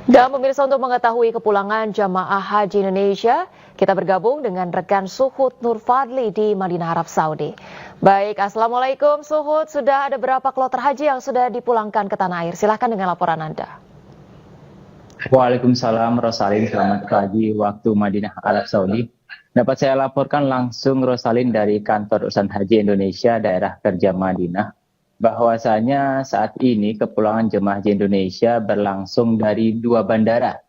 Dan pemirsa, untuk mengetahui kepulangan jamaah haji Indonesia, kita bergabung dengan rekan Suhud Nur Fadli di Madinah, Arab Saudi. Baik, Assalamualaikum Suhud, sudah ada berapa kloter haji yang sudah dipulangkan ke tanah air? Silahkan dengan laporan Anda. Waalaikumsalam Rosalin, selamat pagi waktu Madinah, Arab Saudi. Dapat saya laporkan langsung Rosalin dari Kantor Urusan Haji Indonesia Daerah Kerja Madinah, bahwasanya saat ini kepulangan jemaah haji Indonesia berlangsung dari dua bandara.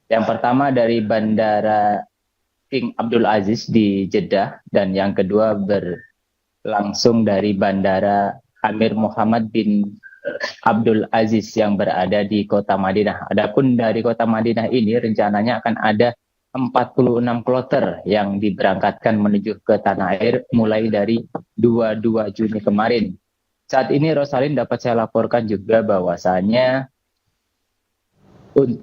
Yang pertama dari Bandara King Abdul Aziz di Jeddah, dan yang kedua berlangsung dari Bandara Amir Muhammad bin Abdul Aziz yang berada di Kota Madinah. Adapun dari Kota Madinah ini rencananya akan ada 46 kloter yang diberangkatkan menuju ke tanah air mulai dari 22 Juni kemarin. Saat ini Rosalin dapat saya laporkan juga bahwasanya untuk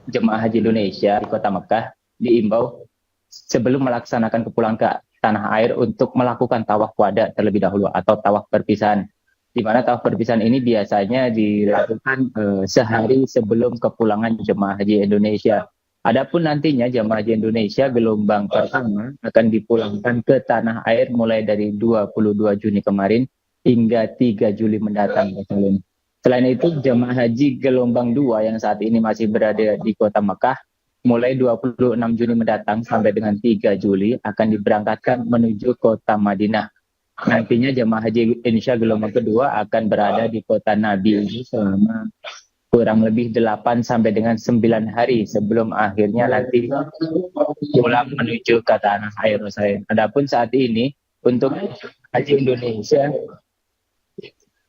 jemaah haji Indonesia di Kota Mekah diimbau sebelum melaksanakan kepulangan ke tanah air untuk melakukan tawaf wada terlebih dahulu atau tawaf perpisahan. Di mana tawaf perpisahan ini biasanya dilakukan sehari sebelum kepulangan jemaah haji Indonesia. Adapun nantinya jemaah haji Indonesia gelombang pertama akan dipulangkan ke tanah air mulai dari 22 Juni kemarin hingga 3 Juli mendatang. Selain itu, jemaah haji gelombang 2 yang saat ini masih berada di Kota Mekah mulai 26 Juni mendatang sampai dengan 3 Juli akan diberangkatkan menuju Kota Madinah. Nantinya jemaah haji Indonesia gelombang kedua akan berada di Kota Nabi ini selama kurang lebih 8 sampai dengan 9 hari sebelum akhirnya nanti pulang menuju ke tanah air. Adapun saat ini untuk haji Indonesia,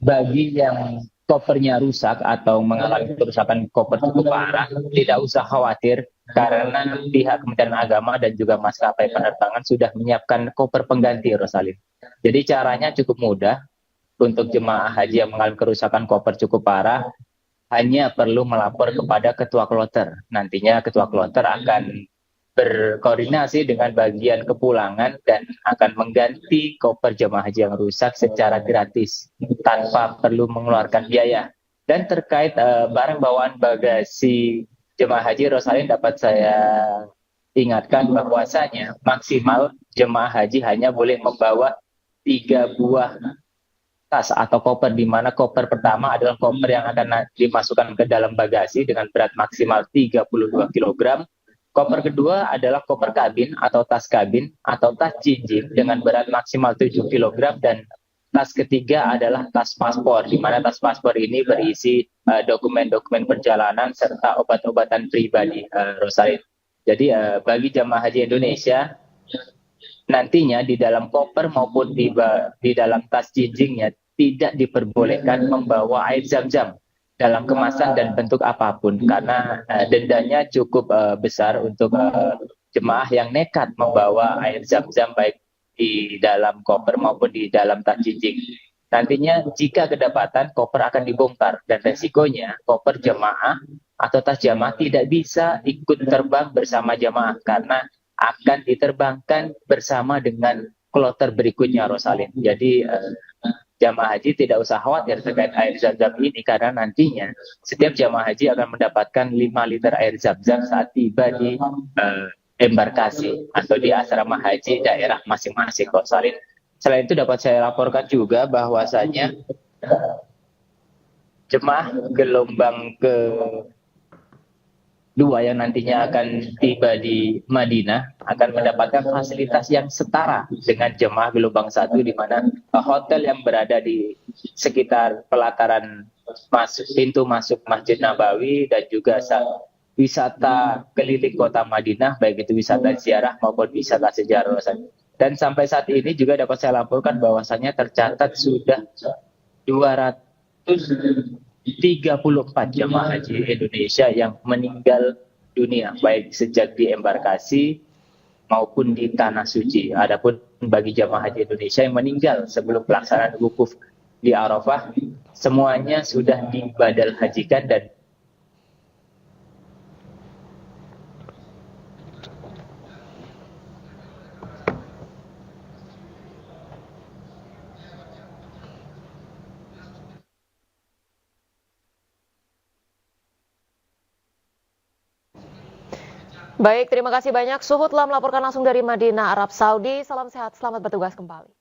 bagi yang kopernya rusak atau mengalami kerusakan koper cukup parah, tidak usah khawatir karena pihak Kementerian Agama dan juga maskapai penerbangan sudah menyiapkan koper pengganti, Rosalin. Jadi caranya cukup mudah. Untuk jemaah haji yang mengalami kerusakan koper cukup parah, hanya perlu melapor kepada ketua kloter. Nantinya ketua kloter akan berkoordinasi dengan bagian kepulangan dan akan mengganti koper jemaah haji yang rusak secara gratis tanpa perlu mengeluarkan biaya. Dan terkait barang bawaan bagasi jemaah haji, Rosalin dapat saya ingatkan bahwasanya maksimal jemaah haji hanya boleh membawa 3 buah tas atau koper, di mana koper pertama adalah koper yang akan dimasukkan ke dalam bagasi dengan berat maksimal 32 kg. Koper kedua adalah koper kabin atau tas jinjing dengan berat maksimal 7 kg, dan tas ketiga adalah tas paspor, di mana tas paspor ini berisi dokumen-dokumen perjalanan serta obat-obatan pribadi, Rosalin. Jadi bagi jamaah haji Indonesia, nantinya di dalam koper maupun di dalam tas jinjingnya tidak diperbolehkan membawa air zam-zam dalam kemasan dan bentuk apapun, karena dendanya cukup besar untuk jemaah yang nekat membawa air zam-zam baik di dalam koper maupun di dalam tas jinjing. Nantinya jika kedapatan, koper akan dibongkar dan resikonya koper jemaah atau tas jemaah tidak bisa ikut terbang bersama jemaah karena akan diterbangkan bersama dengan kloter berikutnya, Rosalin. Jadi jamaah haji tidak usah khawatir terkait air zam-zam ini, karena nantinya setiap jamaah haji akan mendapatkan 5 liter air zam-zam saat tiba di embarkasi atau di asrama haji daerah masing-masing, Rosalin. Selain itu dapat saya laporkan juga bahwasanya jemaah gelombang ke dua yang nantinya akan tiba di Madinah akan mendapatkan fasilitas yang setara dengan jemaah gelombang 1, di mana hotel yang berada di sekitar pelataran pintu masuk Masjid Nabawi dan juga wisata keliling kota Madinah, baik itu wisata ziarah maupun wisata sejarah. Dan sampai saat ini juga dapat saya laporkan bahwasanya tercatat sudah 234 jamaah haji Indonesia yang meninggal dunia, baik sejak di embarkasi maupun di tanah suci. Adapun bagi jamaah haji Indonesia yang meninggal sebelum pelaksanaan wukuf di Arafah, semuanya sudah dibadal hajikan dan Baik, terima kasih banyak. Suhut telah melaporkan langsung dari Madinah, Arab Saudi. Salam sehat, selamat bertugas kembali.